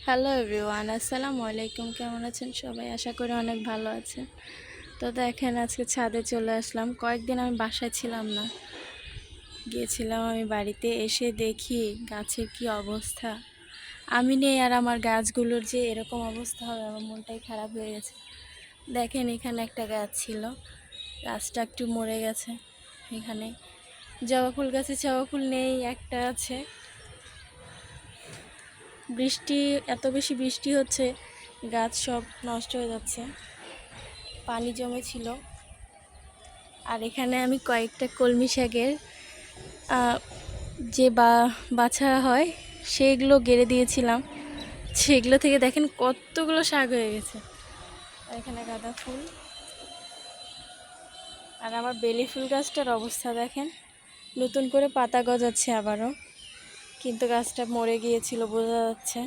Hello everyone, আসসালামু আলাইকুম। কেমন আছেন সবাই? আশা করি অনেক ভালো আছেন। তো দেখেন, আজকে ছাদে চলে আসলাম। কয়েকদিন আমি বাসায় ছিলাম না, গিয়েছিলাম আমি বাড়িতে। এসে দেখি গাছের কি অবস্থা। আমি নেই আর আমার গাছগুলোর যে এরকম অবস্থা হবে, আমার মনটাই খারাপ হয়ে গেছে। দেখেন, এখানে একটা গাছ ছিল, গাছটা একটু মরে গেছে। এখানে জবা ফুল গাছে জবা ফুল নেই, একটা আছে। বৃষ্টি, এত বেশি বৃষ্টি হচ্ছে, গাছ সব নষ্ট হয়ে যাচ্ছে, পানি জমেছিল। আর এখানে আমি কয়েকটা কলমি শাকের যে বাছা হয়, সেগুলো গেড়ে দিয়েছিলাম। সেগুলো থেকে দেখেন কতগুলো শাক হয়ে গেছে। আর এখানে গাঁদা ফুল, আর আমার বেলি ফুল গাছটার অবস্থা দেখেন, নতুন করে পাতা গজাচ্ছে আবারও, কিন্তু গাছটা মরে গিয়েছিল বোঝা যাচ্ছে।